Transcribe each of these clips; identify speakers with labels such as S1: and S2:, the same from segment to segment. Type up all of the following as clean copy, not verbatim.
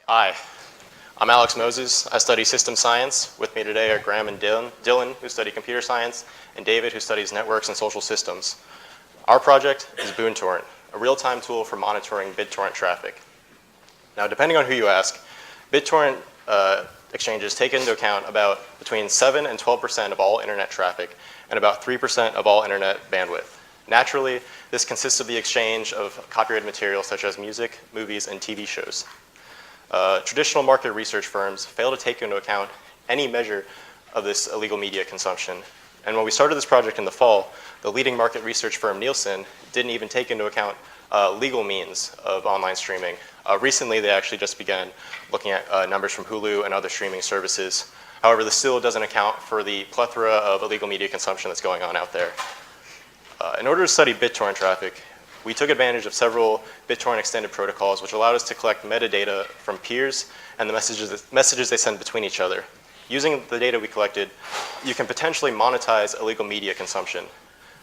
S1: Hi, I'm Alex Moses. I study system science. With me today are Graham and Dylan, who study computer science, and David, who studies networks and social systems. Our project is BoonTorrent, a real-time tool for monitoring BitTorrent traffic. Now, depending on who you ask, BitTorrent exchanges take into account about between 7 and 12% of all internet traffic and about 3% of all internet bandwidth. Naturally, this consists of the exchange of copyrighted material such as music, movies, and TV shows. Traditional market research firms fail to take into account any measure of this illegal media consumption. And when we started this project in the fall, the leading market research firm Nielsen didn't even take into account legal means of online streaming. Recently, they actually just began looking at numbers from Hulu and other streaming services. However, this still doesn't account for the plethora of illegal media consumption that's going on out there. In order to study BitTorrent traffic, we took advantage of several BitTorrent extended protocols, which allowed us to collect metadata from peers and the messages they send between each other. Using the data we collected, you can potentially monetize illegal media consumption.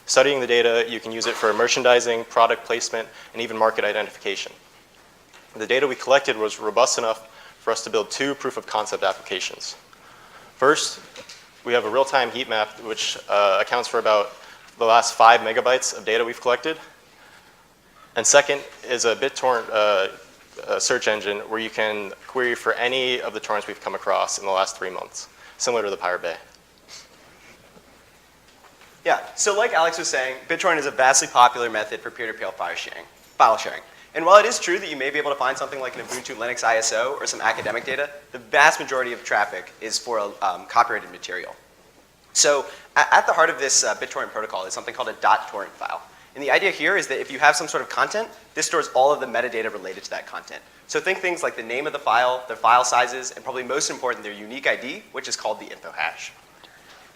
S1: Studying the data, you can use it for merchandising, product placement, and even market identification. The data we collected was robust enough for us to build 2 proof of concept applications. First, we have a real-time heat map, which accounts for about the last 5 megabytes of data we've collected. And second is a BitTorrent search engine where you can query for any of the torrents we've come across in the last 3 months, similar to the Pirate Bay.
S2: Yeah, so like Alex was saying, BitTorrent is a vastly popular method for peer-to-peer file sharing. And while it is true that you may be able to find something like an Ubuntu Linux ISO or some academic data, the vast majority of traffic is for copyrighted material. So at the heart of this BitTorrent protocol is something called a .torrent file. And the idea here is that if you have some sort of content, this stores all of the metadata related to that content. So think things like the name of the file sizes, and probably most important, their unique ID, which is called the info hash.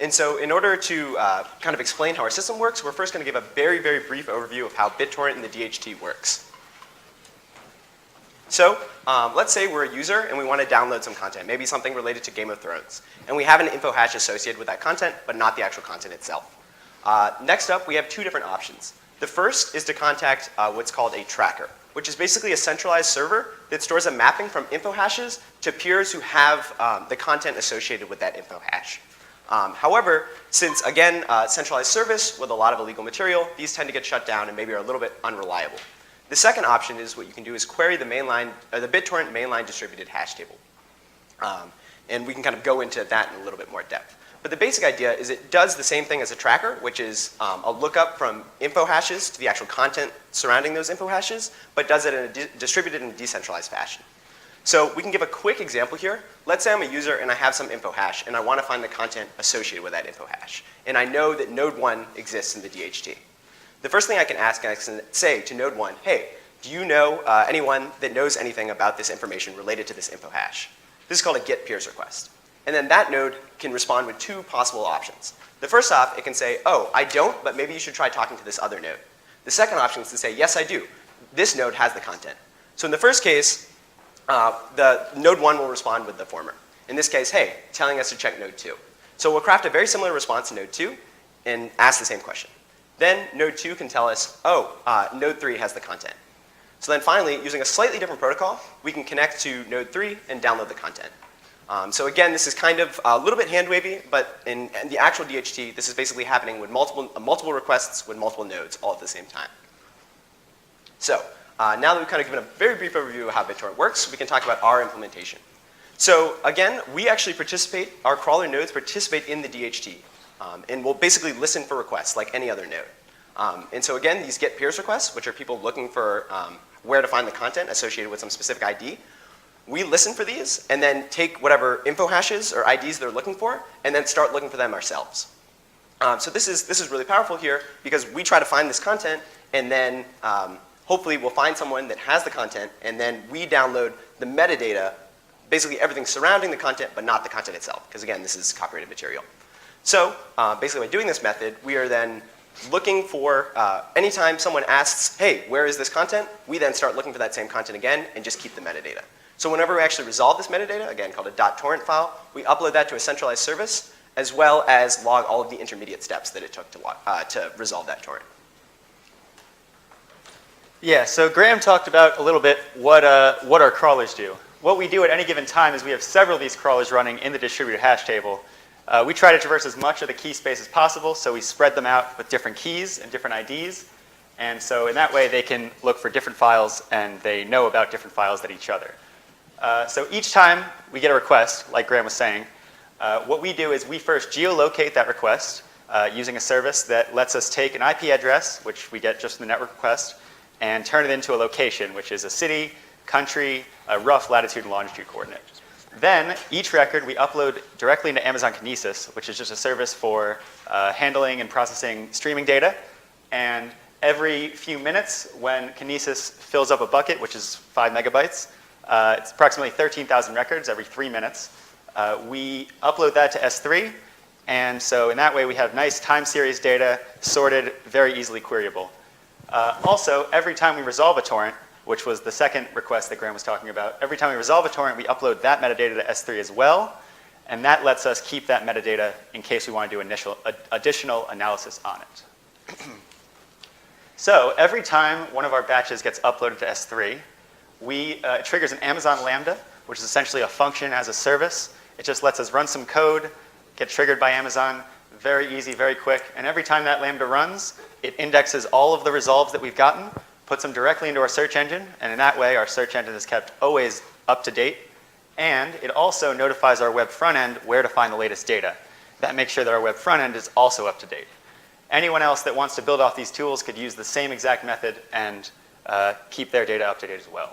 S2: And so in order to kind of explain how our system works, we're first going to give a very, very brief overview of how BitTorrent and the DHT works. So let's say we're a user and we want to download some content, maybe something related to Game of Thrones. And we have an info hash associated with that content, but not the actual content itself. Next up, we have 2 different options. The first is to contact what's called a tracker, which is basically a centralized server that stores a mapping from info hashes to peers who have the content associated with that info hash. However, since, again, centralized service with a lot of illegal material, these tend to get shut down and maybe are a little bit unreliable. The second option is what you can do is query the BitTorrent mainline distributed hash table. And we can kind of go into that in a little bit more depth. But the basic idea is it does the same thing as a tracker, which is a lookup from info hashes to the actual content surrounding those info hashes, but does it in a distributed and decentralized fashion. So we can give a quick example here. Let's say I'm a user and I have some info hash, and I want to find the content associated with that info hash. And I know that node 1 exists in the DHT. The first thing I can ask, I can say to node 1, hey, do you know anyone that knows anything about this information related to this info hash? This is called a get peers request. And then that node can respond with 2 possible options. The first off, it can say, oh, I don't, but maybe you should try talking to this other node. The second option is to say, yes, I do. This node has the content. So in the first case, the node 1 will respond with the former. In this case, hey, telling us to check node 2. So we'll craft a very similar response to node 2 and ask the same question. Then node 2 can tell us, oh, node 3 has the content. So then finally, using a slightly different protocol, we can connect to node 3 and download the content. So again, this is kind of a little bit hand-wavy, but in the actual DHT, this is basically happening with multiple requests with multiple nodes all at the same time. So now that we've kind of given a very brief overview of how BitTorrent works, we can talk about our implementation. So again, we actually participate, our crawler nodes participate in the DHT, and we'll basically listen for requests like any other node. And so again, these get peers requests, which are people looking for where to find the content associated with some specific ID, we listen for these and then take whatever info hashes or IDs they're looking for and then start looking for them ourselves. So this is really powerful here because we try to find this content and then hopefully we'll find someone that has the content and then we download the metadata, basically everything surrounding the content but not the content itself because again, this is copyrighted material. So basically by doing this method, we are then looking for, anytime someone asks, hey, where is this content? We then start looking for that same content again and just keep the metadata. So whenever we actually resolve this metadata, again called a .torrent file, we upload that to a centralized service as well as log all of the intermediate steps that it took to resolve that torrent.
S3: Yeah, so Graham talked about a little bit what our crawlers do. what we do at any given time is we have several of these crawlers running in the distributed hash table. We try to traverse as much of the key space as possible, so we spread them out with different keys and different IDs. And so in that way, they can look for different files, and they know about different files than each other. So each time we get a request, like Graham was saying, what we do is we first geolocate that request using a service that lets us take an IP address, which we get just from the network request, and turn it into a location, which is a city, country, a rough latitude and longitude coordinate. Then each record we upload directly into Amazon Kinesis, which is just a service for handling and processing streaming data. And every few minutes, when Kinesis fills up a bucket, which is 5 megabytes, it's approximately 13,000 records every 3 minutes. We upload that to S3. And so in that way, we have nice time series data sorted, very easily queryable. Also, every time we resolve a torrent, which was the second request that Graham was talking about, every time we resolve a torrent, we upload that metadata to S3 as well. And that lets us keep that metadata in case we want to do additional analysis on it. So every time one of our batches gets uploaded to S3, it triggers an Amazon Lambda, which is essentially a function as a service. It just lets us run some code, get triggered by Amazon, very easy, very quick. And every time that Lambda runs, it indexes all of the resolves that we've gotten, puts them directly into our search engine, and in that way, our search engine is kept always up to date. And it also notifies our web front end where to find the latest data. That makes sure that our web front end is also up to date. Anyone else that wants to build off these tools could use the same exact method and keep their data up to date as well.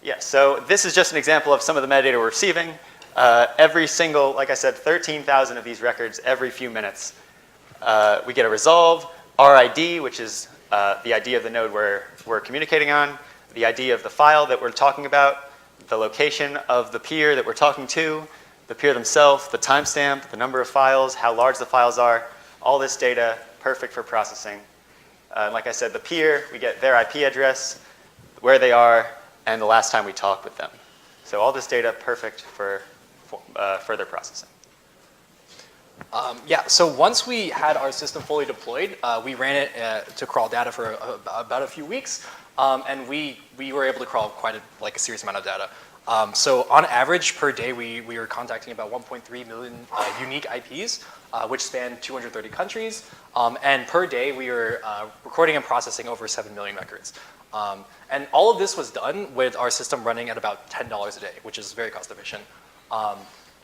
S3: Yeah, so this is just an example of some of the metadata we're receiving. Every single, like I said, 13,000 of these records every few minutes. We get a resolve, our ID, which is the ID of the node we're communicating on, the ID of the file that we're talking about, the location of the peer that we're talking to, the peer themselves, the timestamp, the number of files, how large the files are, all this data, perfect for processing. Like I said, the peer, we get their IP address, where they are, and the last time we talked with them. So all this data, perfect for further processing.
S4: Yeah, so once we had our system fully deployed, we ran it to crawl data for about a few weeks, and we were able to crawl quite a serious amount of data. So on average, per day, we were contacting about 1.3 million unique IPs, which span 230 countries. And per day, we were recording and processing over 7 million records. And all of this was done with our system running at about $10 a day, which is very cost efficient.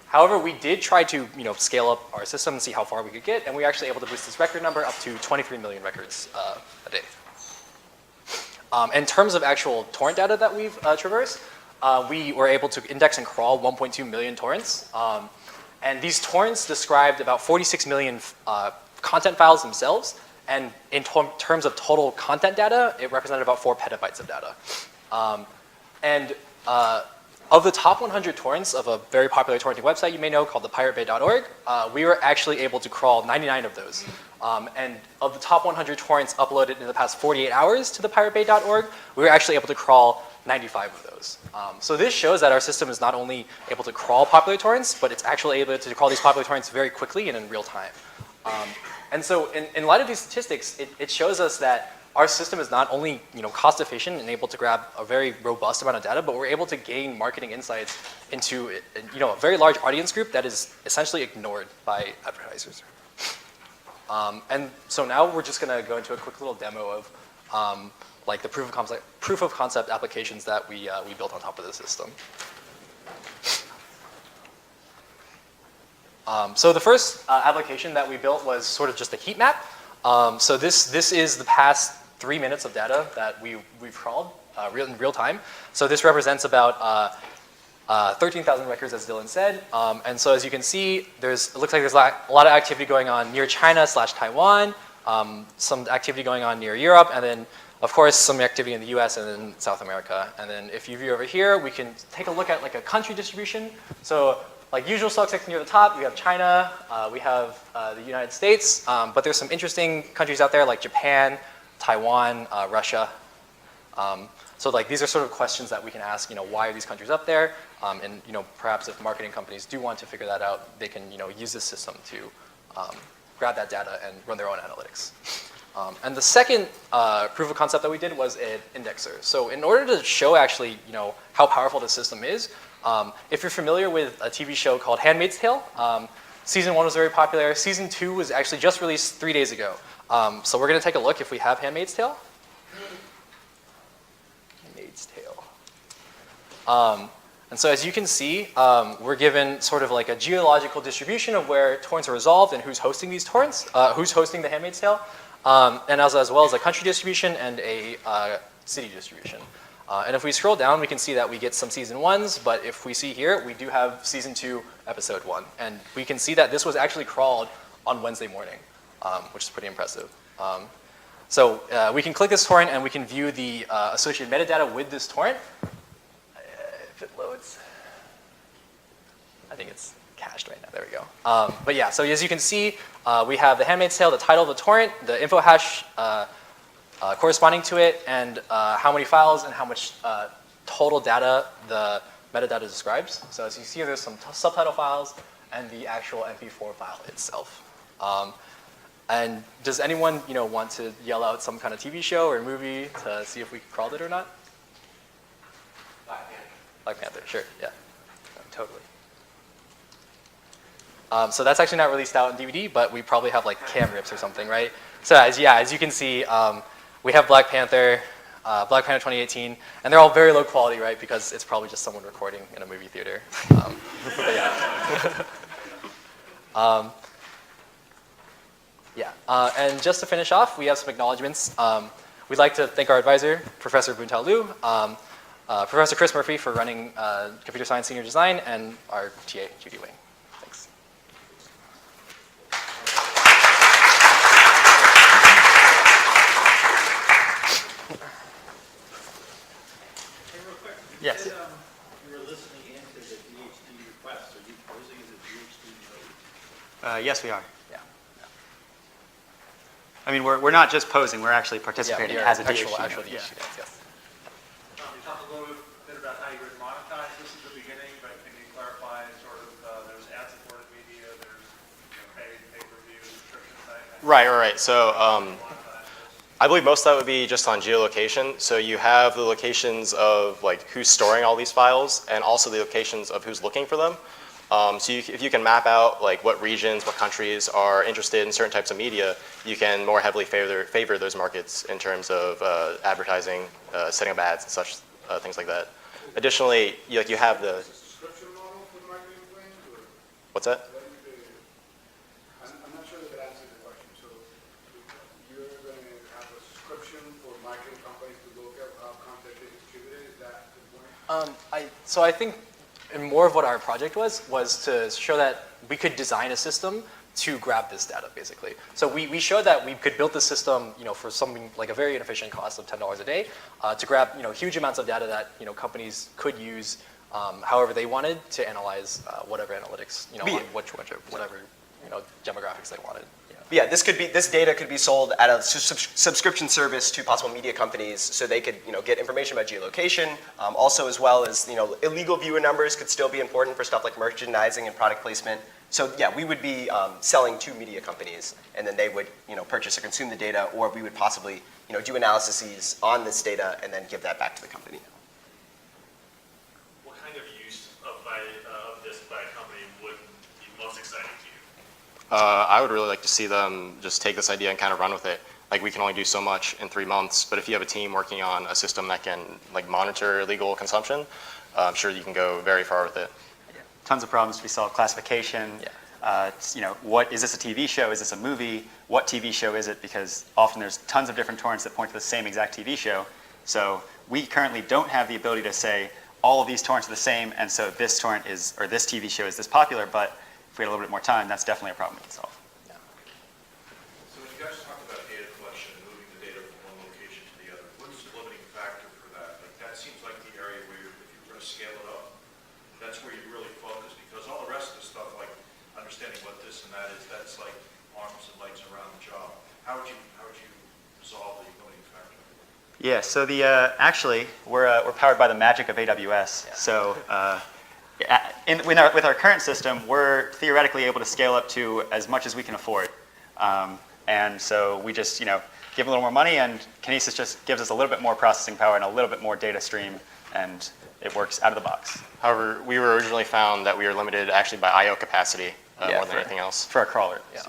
S4: However, we did try to scale up our system and see how far we could get, and we were actually able to boost this record number up to 23 million records a day. In terms of actual torrent data that we've traversed, we were able to index and crawl 1.2 million torrents. And these torrents described about 46 million content files themselves. And in terms of total content data, it represented about 4 petabytes of data. Of the top 100 torrents of a very popular torrenting website you may know called the piratebay.org, we were actually able to crawl 99 of those. And of the top 100 torrents uploaded in the past 48 hours to the piratebay.org, we were actually able to crawl 95 of those. So this shows that our system is not only able to crawl popular torrents, but it's actually able to crawl these popular torrents very quickly and in real time. And so in light of these statistics, it shows us that our system is not only cost efficient and able to grab a very robust amount of data, but we're able to gain marketing insights into a very large audience group that is essentially ignored by advertisers. And so now we're just going to go into a quick little demo of like the proof of concept applications that we built on top of the system. So the first application that we built was sort of just a heat map. So this is the past 3 minutes of data that we've crawled in real time. So this represents about 13,000 records, as Dylan said. And so as you can see, it looks like there's a lot of activity going on near China/Taiwan, some activity going on near Europe, and then of course some activity in the US and then South America. And then if you view over here, we can take a look at like a country distribution. So like usual suspects near the top, we have China, we have the United States, but there's some interesting countries out there like Japan, Taiwan, Russia. So like these are sort of questions that we can ask, why are these countries up there? And perhaps if marketing companies do want to figure that out, they can use this system to grab that data and run their own analytics. And the second proof of concept that we did was an indexer. So in order to show actually, how powerful the system is, if you're familiar with a TV show called Handmaid's Tale, season 1 was very popular. Season 2 was actually just released 3 days ago. So we're going to take a look if we have Handmaid's Tale. Handmaid's Tale. And so as you can see, we're given sort of like a geological distribution of where torrents are resolved and who's hosting these torrents, who's hosting the Handmaid's Tale, and as well as a country distribution and a city distribution. And if we scroll down, we can see that we get some season 1s, but if we see here, we do have season 2, episode 1. And we can see that this was actually crawled on Wednesday morning, which is pretty impressive. So we can click this torrent and we can view the associated metadata with this torrent. If it loads. I think it's cached right now. There we go. But yeah, so as you can see, we have the Handmaid's Tale, the title of the torrent, the info hash corresponding to it, and how many files and how much total data the metadata describes. So as you see, there's some subtitle files and the actual MP4 file itself. And does anyone want to yell out some kind of TV show or movie to see if we crawled it or not? Black Panther, sure, yeah, totally. So that's actually not released out on DVD, but we probably have like cam rips or something, right? So as you can see, we have Black Panther 2018, and they're all very low quality, right? Because it's probably just someone recording in a movie theater. But yeah. And just to finish off, we have some acknowledgements. We'd like to thank our advisor, Professor Boonta Liu, Professor Chris Murphy for running Computer Science Senior Design, and our TA, Judy Wing. Thanks.
S5: Hey, real quick.
S3: Yes.
S5: You said, you were listening into the DHD request. Are you posing as a DHD node?
S3: Yes, we are.
S4: Yeah.
S3: I mean, we're not just posing, we're actually participating as a
S4: actual
S3: DHD.
S4: DHD,
S3: Yeah.
S4: yes.
S5: You talked a little bit about how you would monetize this at the beginning, but can you clarify sort of, there's ad-supported media, there's paid pay-per-view, subscription site?
S1: Right. So I believe most of that would be just on geolocation. So you have the locations of like who's storing all these files, and also the locations of who's looking for them. So if you can map out like what regions, what countries are interested in certain types of media, you can more heavily favor those markets in terms of advertising, setting up ads and such, things like that. Additionally, you have the...
S6: Subscription model for the marketing plan? Or
S1: What's that?
S6: I'm not sure that answers the question. So you're going to have a subscription for marketing companies to look at how content is distributed? Is that the point?
S4: So I think and more of what our project was to show that we could design a system to grab this data, basically. So we showed that we could build the system, for something like a very inefficient cost of $10 a day, to grab, huge amounts of data that, companies could use however they wanted to analyze whatever analytics, on whatever, demographics they wanted.
S2: Yeah, this data could be sold at a subscription service to possible media companies, so they could, get information about geolocation. Also, as well as, illegal viewer numbers could still be important for stuff like merchandising and product placement. So yeah, we would be selling to media companies, and then they would, purchase or consume the data, or we would possibly, do analyses on this data and then give that back to the company.
S5: What kind of use of this by a company would be most exciting to you?
S1: I would really like to see them just take this idea and kind of run with it. Like, we can only do so much in 3 months, but if you have a team working on a system that can like monitor illegal consumption, I'm sure you can go very far with it.
S3: Yeah. Tons of problems to be solved. Classification.
S4: Yeah.
S3: What is this a TV show? Is this a movie? What TV show is it? Because often there's tons of different torrents that point to the same exact TV show. So we currently don't have the ability to say all of these torrents are the same, and so this torrent is, or this TV show is this popular. But if we had a little bit more time, that's definitely a problem we can solve.
S7: So when you guys talk about data collection and moving the data from one location to the other, what's the limiting factor for that? Like, that seems like the area where if you're going to scale it up, that's where you really focus, because all the rest of the stuff, like understanding what this and that is, that's like arms and legs around the job. How would you resolve the limiting factor?
S3: Yeah. So actually we're powered by the magic of AWS. Yeah. So. With our current system, we're theoretically able to scale up to as much as we can afford. And so we just, give a little more money, and Kinesis just gives us a little bit more processing power and a little bit more data stream, and it works out of the box.
S1: However, we were originally found that we were limited actually by I/O capacity
S2: Yeah,
S1: more than anything else.
S3: For our crawler.
S4: Yeah.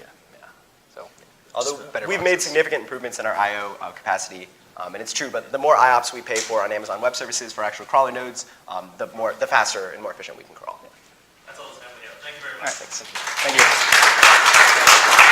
S4: So,
S2: Although
S4: just better
S2: we've
S4: processing.
S2: made significant improvements in our I/O capacity, and it's true, but the more IOPS we pay for on Amazon Web Services for actual crawler nodes, the faster and more efficient we can crawl.
S5: That's all the time we have. Thank you very
S3: All
S5: much.
S3: right, thanks. Thank you.